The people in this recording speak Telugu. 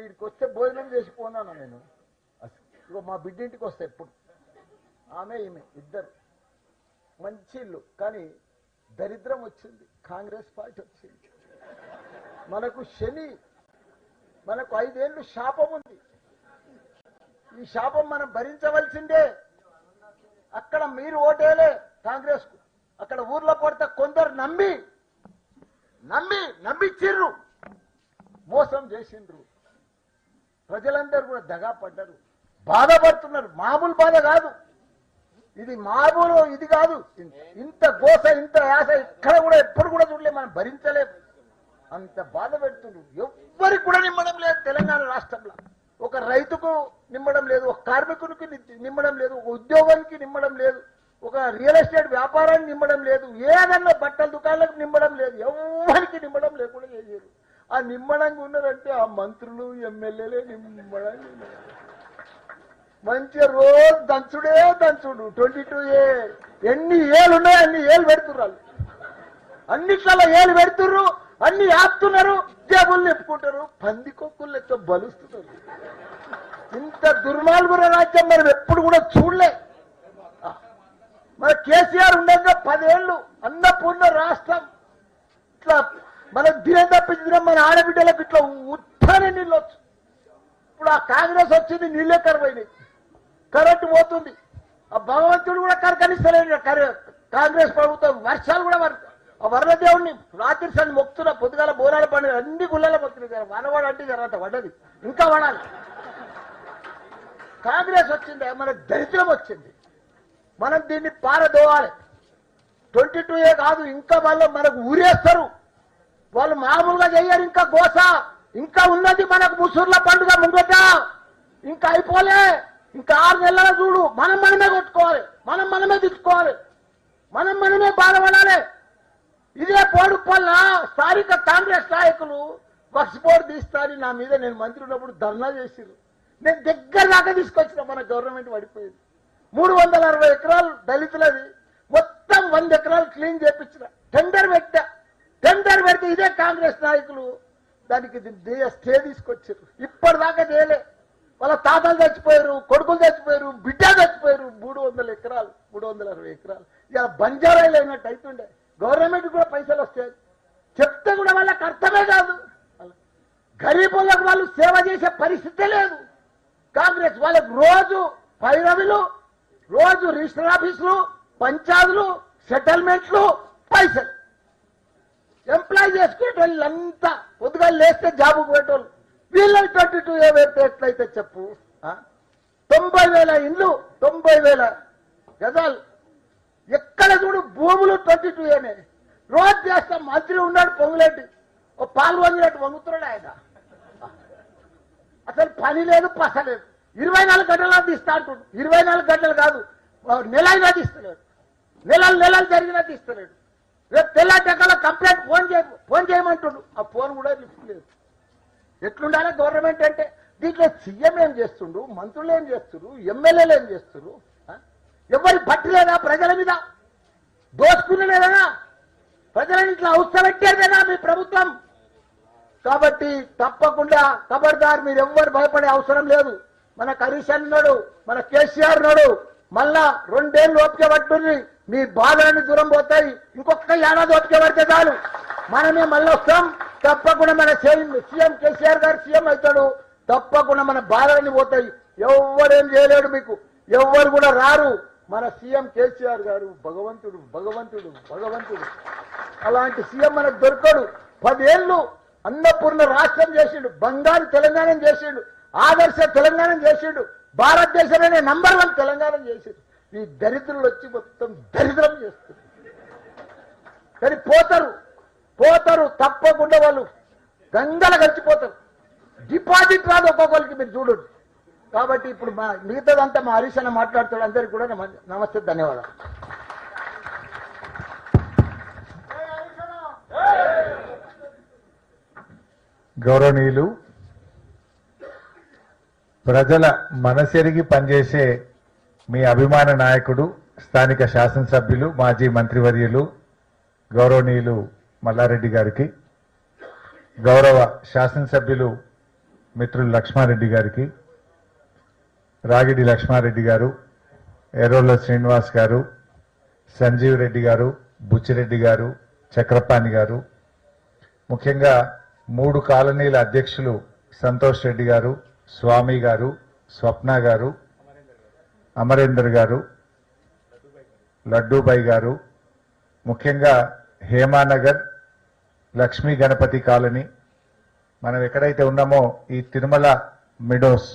వీడికి వస్తే భోజనం చేసి పోనాను నేను. ఇగో మా బిడ్డింటికి వస్తే ఎప్పుడు ఆమె ఈమె ఇద్దరు మంచి ఇల్లు, కానీ దరిద్రం వచ్చింది. కాంగ్రెస్ పార్టీ వచ్చింది. మనకు శని, మనకు 5 ఏళ్ళు శాపం ఉంది. ఈ శాపం మనం భరించవలసిందే. అక్కడ మీరు ఓటేలే కాంగ్రెస్ కు, అక్కడ ఊర్లో పడితే కొందరు నమ్మిచ్చిర్రు, మోసం చేసిండ్రు. ప్రజలందరూ కూడా దగా పడ్డారు, బాధపడుతున్నారు. మామూలు బాధ కాదు ఇది, మామూలు ఇది కాదు. ఇంత గోస, ఇంత యాస ఇక్కడ కూడా ఎప్పుడు కూడా చూడలేదు, మనం భరించలేము. అంత బాధ పెడుతున్నారు. ఎవ్వరికి కూడా నిమ్మడం లేదు తెలంగాణ రాష్ట్రంలో. ఒక రైతుకు నిమ్మడం లేదు, ఒక కార్మికునికి నిమ్మడం లేదు, ఒక ఉద్యోగానికి నిమ్మడం లేదు, ఒక రియల్ ఎస్టేట్ వ్యాపారానికి నిమ్మడం లేదు, ఏదన్నా బట్టల దుకాణాలకు నిమ్మడం లేదు. ఎవరికి నిమ్మడం లేకుండా చేయరు. ఆ నిమ్మడంగా ఉన్నారంటే ఆ మంత్రులు ఎమ్మెల్యేలే నిమ్మడంగా ఉన్నారు. మంచిగా రోజు దంచుడే దంచుడు. 22A ఎన్ని ఏళ్ళు ఉన్నాయో అన్ని ఏళ్ళు పెడుతున్నారు. అన్నిట్లలో ఏళ్ళు పెడుతుర్రు, అన్ని ఆపుతున్నారు, జేబులు నింపుకుంటారు, పందికొక్కులు లెక్క బలుస్తున్నారు. ఇంత దుర్మార్గుల రాజ్యం మనం ఎప్పుడు కూడా చూడలే. మన కేసీఆర్ ఉండగా 10 ఏళ్ళు అన్నపూర్ణ రాష్ట్రం ఇట్లా మనం దినం తప్పించిన మన ఆడబిడ్డలకు ఇట్లా ఉత్తానే నీళ్ళు వచ్చు. ఇప్పుడు ఆ కాంగ్రెస్ వచ్చింది, నీళ్ళే కరువైనాయి, కరెంటు పోతుంది. ఆ భగవంతుడు కూడా కరకనిస్తలేదు కాంగ్రెస్ ప్రభుత్వం. వర్షాలు కూడా ఆ వరదదేవుడిని రాత్రి సన్ని మొక్కుతున్నా, పొద్దుగాల బోనాల పండుగ అన్ని గుళ్ళలో మొక్కుతున్నారు. వనవాడు అంటే తర్వాత పడ్డది, ఇంకా పడాలి. కాంగ్రెస్ వచ్చింది, మన దరిద్రం వచ్చింది. మనం దీన్ని పారదోవాలి. 22A కాదు, ఇంకా వాళ్ళు మనకు ఊరేస్తారు. వాళ్ళు మామూలుగా చెయ్యరు. ఇంకా గోస ఇంకా ఉన్నది మనకు. ముసూర్ల పండుగ ముంగట ఇంకా అయిపోలే. ఇంకా 6 నెలల చూడు. మనమే కొట్టుకోవాలి, మనమే తిట్టుకోవాలి, మనమే బాధపడాలి. ఇదే పోడుపల్ల స్థానిక కాంగ్రెస్ నాయకులు వక్స్ బోర్డు తీస్తారని నా మీద నేను మంత్రి ఉన్నప్పుడు ధర్నా చేసిరు. నేను దగ్గర దాకా తీసుకొచ్చిన. మన గవర్నమెంట్ పడిపోయింది. 360 ఎకరాలు దళితులది, మొత్తం 100 ఎకరాలు క్లీన్ చేయించిన. టెండర్ పెడితే ఇదే కాంగ్రెస్ నాయకులు దానికి స్టే తీసుకొచ్చారు. ఇప్పటిదాకా చేయలే. వాళ్ళ తాతలు చచ్చిపోయారు, కొడుకులు చచ్చిపోయారు, బిడ్డ చచ్చిపోయారు. 300 ఎకరాలు, 360 ఎకరాలు ఇలా బంజారాలు అయినట్టు అవుతుండే. గవర్నమెంట్ కూడా పైసలు వస్తాయి చెప్తే కూడా వాళ్ళకి అర్థమే కాదు. గరీబులకు వాళ్ళు సేవ చేసే పరిస్థితే లేదు. కాంగ్రెస్ వాళ్ళకు రోజు పైరవిలు, రోజు రిజిస్టర్ ఆఫీసులు, పంచాయతీలు, సెటిల్మెంట్లు, పైసలు. ఎంప్లాయ్ చేసుకునే వాళ్ళంతా పొద్దుగా లేస్తే జాబు పోయేటోళ్ళు. వీళ్ళకి 22A పెడితే ఎట్లయితే చెప్పు. 90,000 ఇండ్లు, 90,000 గజాలు, ఎక్కడ చూడు భూములు 22Aనే. రోజు చేస్తాం. మంత్రి ఉన్నాడు పొంగులేటి, ఓ పాలు వంగినట్టు వంగుతున్నాడు ఆయన. అసలు పని లేదు, పస లేదు. 24 గంటలు తీస్తా అంటుడు. 24 గంటలు కాదు, నెలైనా తీస్తలేడు. నెలలు జరిగినా తీస్తలేడు. రేపు తెల్లటెక్కల కంప్లైంట్ ఫోన్ చేయమంటుడు. ఆ ఫోన్ కూడా లిఫ్ట్ లేదు. ఎట్లుండాలి గవర్నమెంట్ అంటే? దీంట్లో సీఎం ఏం చేస్తుండ్రు, మంత్రులు ఏం చేస్తున్నారు, ఎమ్మెల్యేలు ఏం చేస్తున్నారు? ఎవరి పట్టలేదా? ప్రజల మీద దోచుకునేదా? ప్రజలను ఇట్లా అవసరపెట్టేదేనా మీ ప్రభుత్వం? కాబట్టి తప్పకుండా ఖబర్దార్, మీరు ఎవ్వరు భయపడే అవసరం లేదు. మన హరీష్ అన్నాడు, మన కేసీఆర్ నాడు, మళ్ళా 2 ఏళ్ళు ఓపిక పట్టుంది. మీ బాధలన్నీ దూరం పోతాయి. ఇంకొక ఏడాది ఓపిక పడితే చాలు, మనమే మళ్ళీ వస్తాం. తప్పకుండా మన సీఎం కేసీఆర్ గారు సీఎం అవుతాడు. తప్పకుండా మన బాధలన్నీ పోతాయి. ఎవ్వరేం చేయలేడు మీకు, ఎవ్వరు కూడా రారు. మన సీఎం కేసీఆర్ గారు భగవంతుడు. అలాంటి సీఎం మనకు దొరకడు. 10 ఏళ్ళు అన్నపూర్ణ రాష్ట్రం చేసిండు, బంగారు తెలంగాణ చేసిండు, ఆదర్శ తెలంగాణ చేసిండు, భారతదేశంలోనే నంబర్ 1 తెలంగాణ చేసిండు. ఈ దరిద్రులు వచ్చి మొత్తం దరిద్రం చేస్తారు. కానీ పోతారు తప్పకుండా. వాళ్ళు గంగల కలిసిపోతారు. డిపాజిట్ రాదు ఒక్కొక్కరికి, మీరు చూడండి. కాబట్టి ఇప్పుడు మిగతాదంతా మా హరీష్ అన్న మాట్లాడుతాడు. అందరికీ కూడా నమస్తే, ధన్యవాదాలు. గౌరవనీయులు, ప్రజల మనసెరిగి పనిచేసే మీ అభిమాన నాయకుడు, స్థానిక శాసనసభ్యులు, మాజీ మంత్రివర్యులు గౌరవనీయులు మల్లారెడ్డి గారికి, గౌరవ శాసనసభ్యులు మిత్రులు లక్ష్మారెడ్డి గారికి, రాగిడి లక్ష్మారెడ్డి గారు, ఎర్రోళ్ళ శ్రీనివాస్ గారు, సంజీవ్ రెడ్డి గారు, బుచ్చిరెడ్డి గారు, చక్రపాణి గారు, ముఖ్యంగా 3 కాలనీల అధ్యక్షులు సంతోష్ రెడ్డి గారు, స్వామి గారు, స్వప్న గారు, అమరేందర్ గారు, లడ్డూబాయి గారు, ముఖ్యంగా హేమానగర్, లక్ష్మీ గణపతి కాలనీ, మనం ఎక్కడైతే ఉన్నామో ఈ తిరుమల మిడోస్